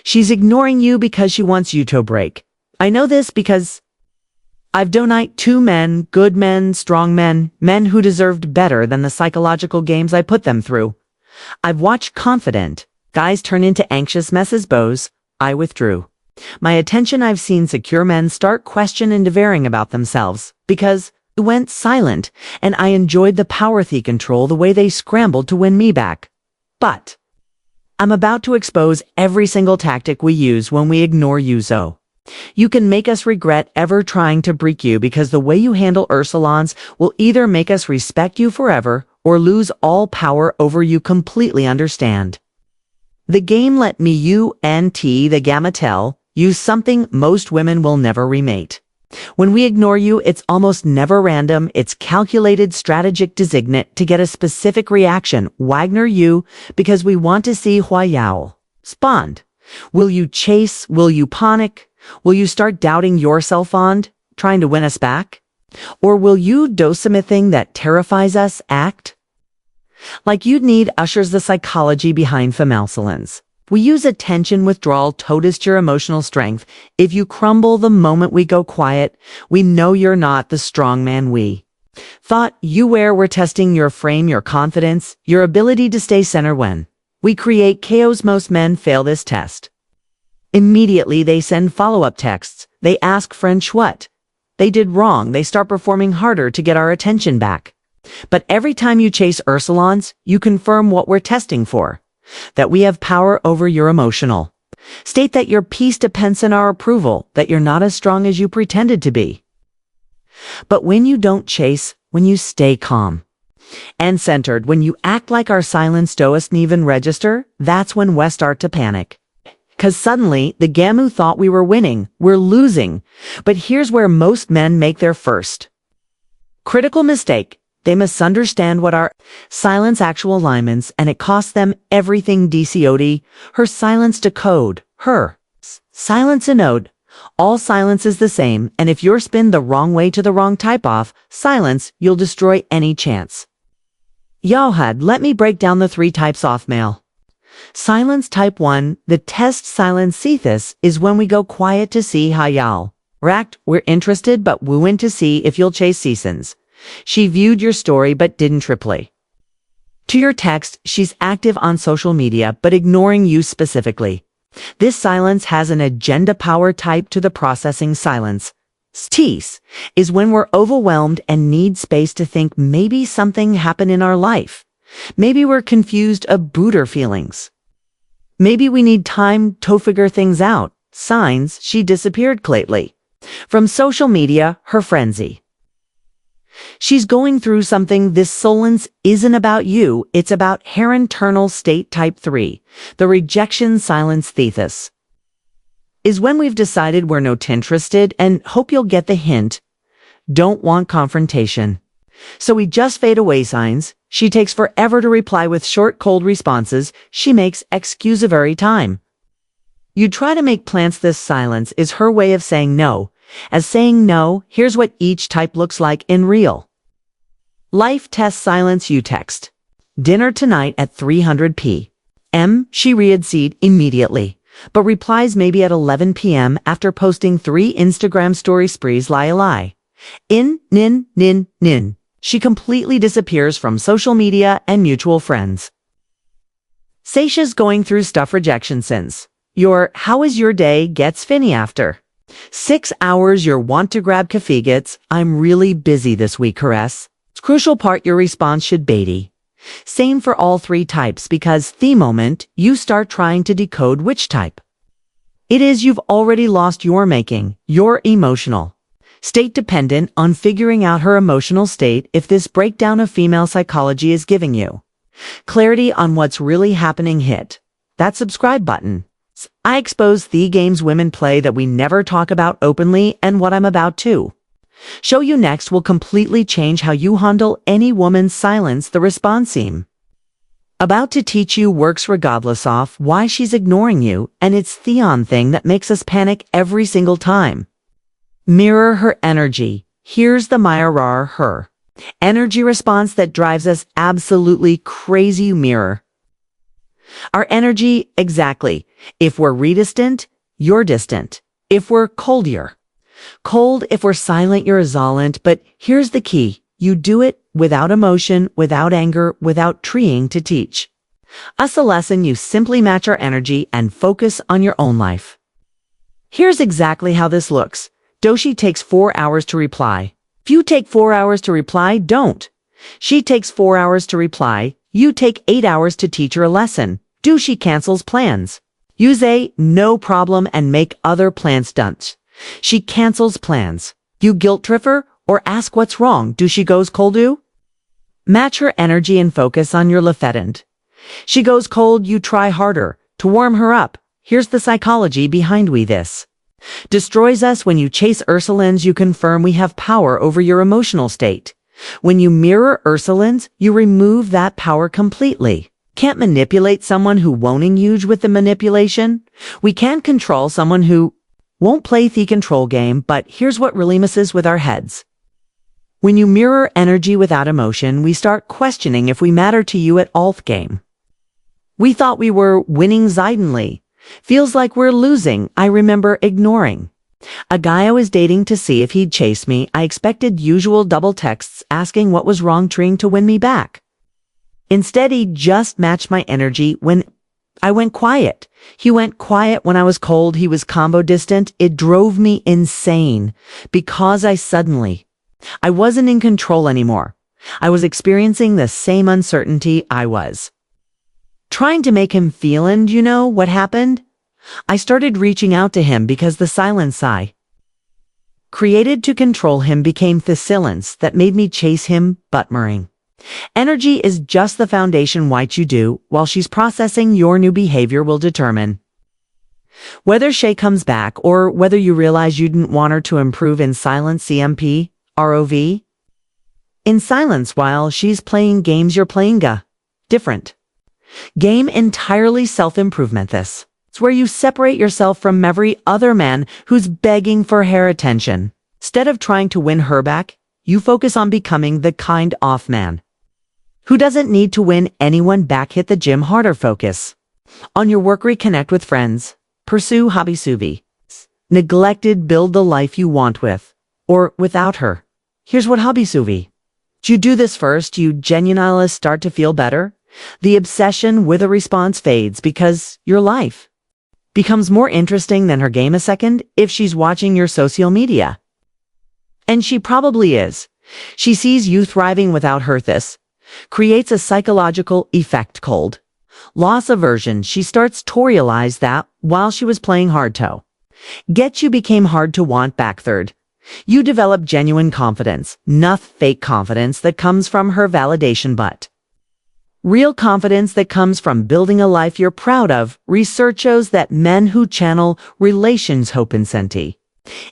She's ignoring you because she wants you to break. I know this because I've donated two men, good men, strong men, men who deserved better than the psychological games I put them through. I've watched confident guys turn into anxious messes bows. I withdrew. My attention I've seen secure men start questioning and devouring about themselves because it went silent, and I enjoyed the power they control the way they scrambled to win me back. But I'm about to expose every single tactic we use when we ignore you, Zoe. You can make us regret ever trying to break you because the way you handle Ursulons will either make us respect you forever or lose all power over you completely. Understand? The game let me you and T the Gammatel use something most women will never remate. When we ignore you, it's almost never random. It's calculated strategic designate to get a specific reaction. Wagner you because we want to see Huayao respond. Will you chase? Will you panic? Will you start doubting yourself on trying to win us back? Or will you do something that terrifies us act? Like you'd need ushers the psychology behind female salons. We use attention withdrawal to test your emotional strength. If you crumble the moment we go quiet, we know you're not the strong man we thought you were. We're testing your frame, your confidence, your ability to stay center when we create chaos. Most men fail this test. Immediately they send follow-up texts. They ask French what they did wrong. They start performing harder to get our attention back. But every time you chase Ursulons, you confirm what we're testing for. That we have power over your emotional state, that your peace depends on our approval, that you're not as strong as you pretended to be. But when you don't chase, when you stay calm and centered, when you act like our silence doesn't even register, that's when we start to panic. 'Cause suddenly, the Gamu thought we were winning, we're losing. But here's where most men make their first critical mistake. They misunderstand what our silence actual alignments, and it costs them everything. DCOD, her silence to code, her silence a node. All silence is the same, and if you're spin the wrong way to the wrong type of silence, you'll destroy any chance. Yohad, let me break down the three types of male. Silence type 1, the test silence thesis, is when we go quiet to see how y'all react. We're interested but wooing to see if you'll chase seasons. She viewed your story but didn't reply to your text. She's active on social media but ignoring you specifically. This silence has an agenda. Power type to the processing silence. Stees is when we're overwhelmed and need space to think. Maybe something happened in our life. Maybe we're confused about our feelings. Maybe we need time to figure things out. Signs she disappeared lately from social media, her frenzy. She's going through something. This silence isn't about you, it's about her internal state. Type 3, the rejection silence thesis, is when we've decided we're not interested and hope you'll get the hint. Don't want confrontation. So we just fade away. Signs. She takes forever to reply with short, cold responses. She makes excuse every time. You try to make plans. This silence is her way of saying no. As saying no, here's what each type looks like in real life. Test silence. You text dinner tonight at 300 p.m. She reads immediately, but replies maybe at 11 p.m. after posting 3 Instagram story sprees. Lie. Nin. She completely disappears from social media and mutual friends. Seisha's going through stuff. Rejection since your how is your day gets finny after 6 hours. Your want to grab coffee gets I'm really busy this week. Caress. It's crucial part. Your response should be same for all 3 types, because the moment you start trying to decode which type it is, you've already lost your making. Your emotional state dependent on figuring out her emotional state. If this breakdown of female psychology is giving you clarity on what's really happening, hit that subscribe button. I expose the games women play that we never talk about openly, and what I'm about to show you next will completely change how you handle any woman's silence. The response seem about to teach you works regardless of why she's ignoring you, and it's Theon thing that makes us panic every single time. Mirror her energy. Here's the mirror her energy response that drives us absolutely crazy. Mirror our energy exactly. If we're redistant, you're distant. If we're cold, you're cold. If we're silent, you're exultant. But here's the key. You do it without emotion, without anger, without trying to teach us a lesson. You simply match our energy and focus on your own life. Here's exactly how this looks. Doshi takes 4 hours to reply. If you take 4 hours to reply, don't. She takes 4 hours to reply. You take 8 hours to teach her a lesson. Doshi cancels plans. You say no problem and make other plans done. She cancels plans. You guilt trip her or ask what's wrong. Doshi goes cold. Do match her energy and focus on your lefedant. She goes cold. You try harder to warm her up. Here's the psychology behind this. Destroys us. When you chase Ursulines, you confirm we have power over your emotional state. When you mirror Ursulines, you remove that power completely. Can't manipulate someone who won't engage with the manipulation. We can't control someone who won't play the control game, but here's what really messes with our heads. When you mirror energy without emotion, we start questioning if we matter to you at all. Game. We thought we were winning suddenly. Feels like we're losing. I remember ignoring a guy I was dating to see if he'd chase me. I expected usual double texts asking what was wrong, trying to win me back. Instead, he just matched my energy when I went quiet. He went quiet when I was cold. He was combo distant. It drove me insane because I wasn't in control anymore. I was experiencing the same uncertainty I was trying to make him feel. And you know what happened? I started reaching out to him because the silence I created to control him became the silence that made me chase him. But mirroring energy is just the foundation. What you do while she's processing your new behavior will determine whether she comes back or whether you realize you didn't want her to improve. In silence, CMP, ROV. In silence, while she's playing games, you're playing a different game entirely. Self-improvement. This is where you separate yourself from every other man who's begging for her attention. Instead of trying to win her back, you focus on becoming the kind of man who doesn't need to win anyone back. Hit the gym harder. Focus on your work. Reconnect with friends. Pursue hobby. Suvi. Neglected. Build the life you want with or without her. Here's what hobby Suvi. You do this first. You genuinely start to feel better. The obsession with a response fades because your life becomes more interesting than her game. A second, if she's watching your social media, and she probably is, she sees you thriving without her. This creates a psychological effect called loss aversion. She starts to realize that while she was playing hard to get you became hard to want back. Third, you develop genuine confidence, not fake confidence that comes from her validation, but real confidence that comes from building a life you're proud of. Research shows that men who channel relations hope incentive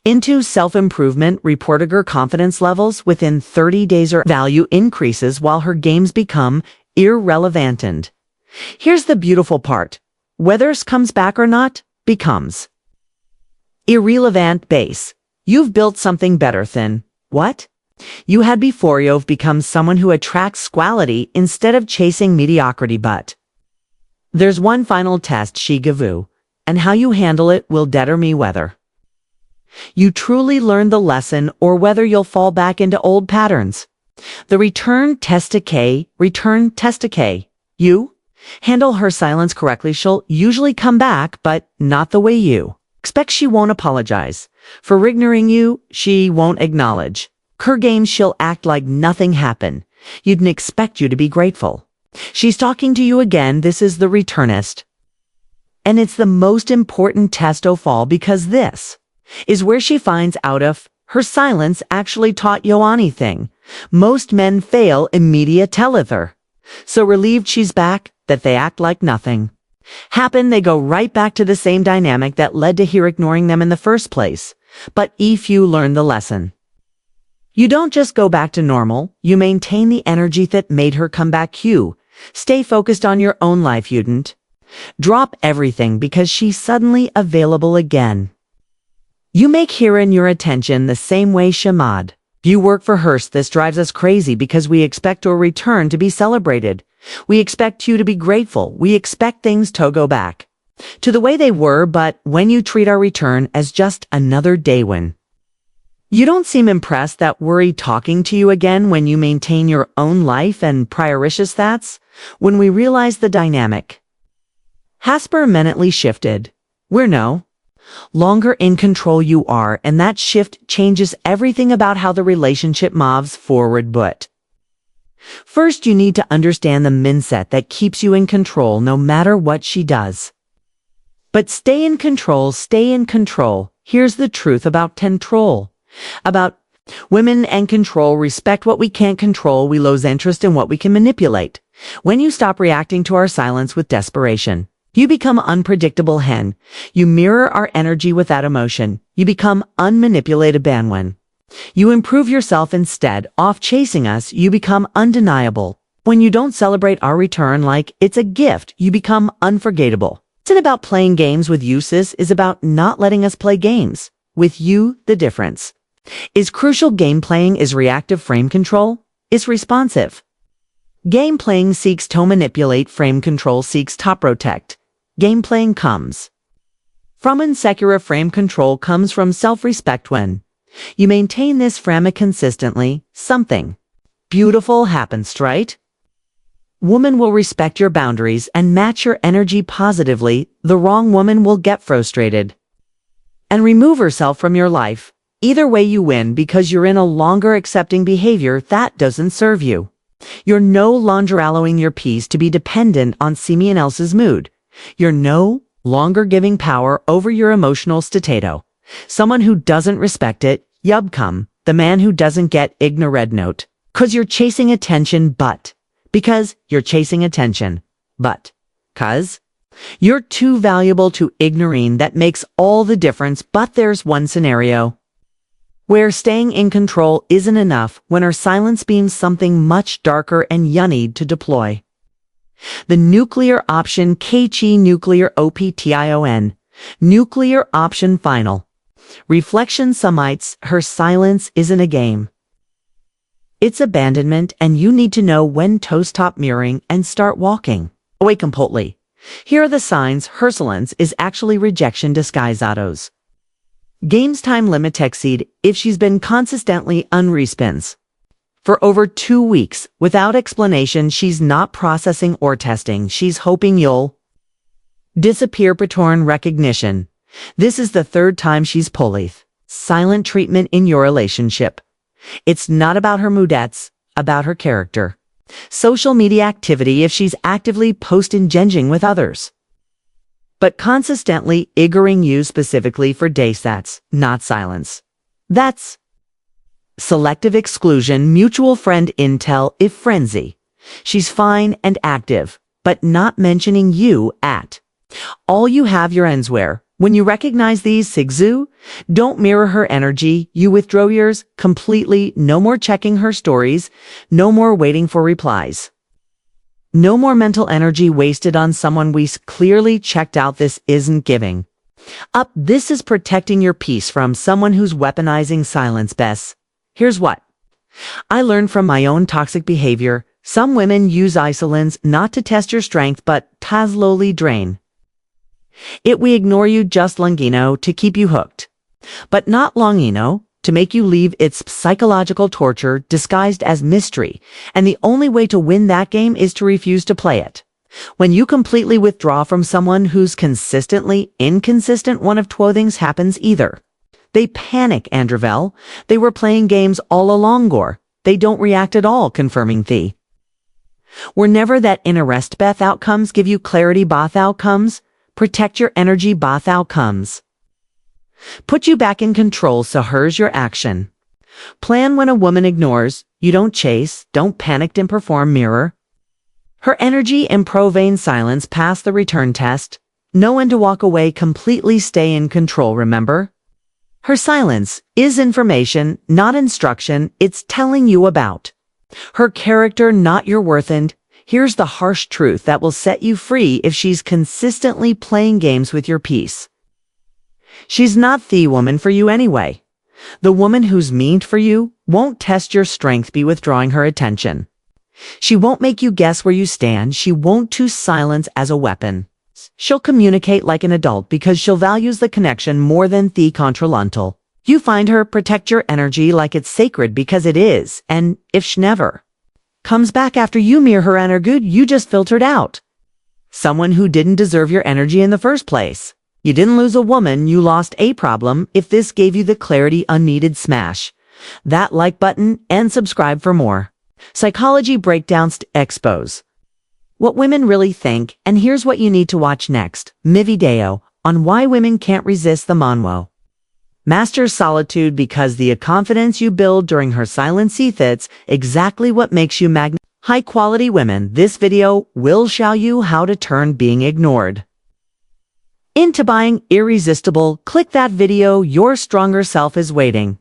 into self-improvement report her confidence levels within 30 days or value increases while her games become irrelevant. And here's the beautiful part. Whether it comes back or not becomes irrelevant. Base. You've built something better than what you had before. You've become someone who attracts quality instead of chasing mediocrity. But there's one final test she gave you, and how you handle it will determine whether you truly learn the lesson or whether you'll fall back into old patterns. The return test decay. You handle her silence correctly. She'll usually come back, but not the way you expect. She won't apologize for ignoring you. She won't acknowledge her game. She'll act like nothing happened. You'd expect you to be grateful. She's talking to you again. This is the returnist. And it's the most important test of all because this is where she finds out if her silence actually taught you anything. Most men fail immediate telither. So relieved she's back, that they act like nothing happened. They go right back to the same dynamic that led to her ignoring them in the first place. But if you learn the lesson, you don't just go back to normal, you maintain the energy that made her come back. You stay focused on your own life. You didn't drop everything because she's suddenly available again. You make her in your attention the same way Shamad. You work for her. This drives us crazy because we expect your return to be celebrated. We expect you to be grateful. We expect things to go back to the way they were, but when you treat our return as just another day win. You don't seem impressed that we're talking to you again when you maintain your own life and prioritize that. When we realize the dynamic has permanently shifted. We're no longer in control you are, and that shift changes everything about how the relationship moves forward. But first, you need to understand the mindset that keeps you in control no matter what she does. But stay in control, stay in control. Here's the truth about control. About women and control: respect what we can't control, we lose interest in what we can manipulate. When you stop reacting to our silence with desperation, you become unpredictable hen. You mirror our energy with that emotion. You become unmanipulated bandwagon. You improve yourself instead. Off chasing us, you become undeniable. When you don't celebrate our return like it's a gift, you become unforgettable. It's not about playing games with you, sis. It's about not letting us play games with you. The difference is crucial. Game playing is reactive, frame control is responsive. Game playing seeks to manipulate, frame control seeks to protect. Game playing comes from insecure, frame control comes from self-respect. When you maintain this frame consistently, something beautiful happens, right? Woman will respect your boundaries and match your energy positively. The wrong woman will get frustrated and remove herself from your life. Either way you win, because you're in a longer accepting behavior that doesn't serve you. You're no longer allowing your peace to be dependent on someone else's mood. You're no longer giving power over your emotional status. Someone who doesn't respect it, you become the man who doesn't get ignore red note. Cause you're chasing attention, but because you're chasing attention, but cause you're too valuable to ignoring. That makes all the difference. But there's one scenario where staying in control isn't enough, when our silence beams something much darker and you need to deploy the nuclear option. KC nuclear option. Nuclear option final. Reflection summites her silence isn't a game. It's abandonment, and you need to know when to stop mirroring and start walking away completely. Here are the signs her silence is actually rejection disguised autos. Games time limit exceed if she's been consistently unresponsive for over 2 weeks without explanation. She's not processing or testing. She's hoping you'll disappear. Pattern recognition. This is the 3rd time she's pulled silent treatment in your relationship. It's not about her mood, it's about her character. Social media activity: if she's actively posting engaging with others, but consistently ignoring you specifically for days, that's not silence. That's selective exclusion. Mutual friend intel: if frenzy, she's fine and active, but not mentioning you at all. You have your ends where when you recognize these sigzu, don't mirror her energy. You withdraw yours completely. No more checking her stories. No more waiting for replies. No more mental energy wasted on someone we clearly checked out. This isn't giving up. This is protecting your peace from someone who's weaponizing silence. Bess, here's what I learned from my own toxic behavior. Some women use isolance not to test your strength, but to slowly drain it. We ignore you just long enough to keep you hooked, but not long enough to make you leave. It's psychological torture disguised as mystery, and the only way to win that game is to refuse to play it. When you completely withdraw from someone who's consistently inconsistent, one of two things happens. Either they panic, Andrevel, they were playing games all along, or they don't react at all, confirming the were never that interested. Both outcomes give you clarity. Both outcomes protect your energy. Both outcomes put you back in control. So here's your action plan. When a woman ignores, you don't chase, don't panic and perform. Mirror her energy and profane silence. Pass the return test. Know when to walk away completely. Stay in control. Remember, her silence is information, not instruction. It's telling you about her character, not your worth. And here's the harsh truth that will set you free: if she's consistently playing games with your peace, she's not the woman for you anyway. The woman who's mean for you won't test your strength by withdrawing her attention. She won't make you guess where you stand. She won't choose silence as a weapon. Yes, she'll communicate like an adult because she'll values the connection more than the contraluntal. You find her protect your energy like it's sacred because it is, and if she never comes back after you mirror her energy, you just filtered out someone who didn't deserve your energy in the first place. You didn't lose a woman, you lost a problem. If this gave you the clarity unneeded, smash that like button and subscribe for more psychology breakdowns to expose what women really think. And here's what you need to watch next. Mi video on why women can't resist the Monwo. Master solitude because the confidence you build during her silence fits exactly what makes you high quality women. This video will show you how to turn being ignored into buying irresistible. Click that video, your stronger self is waiting.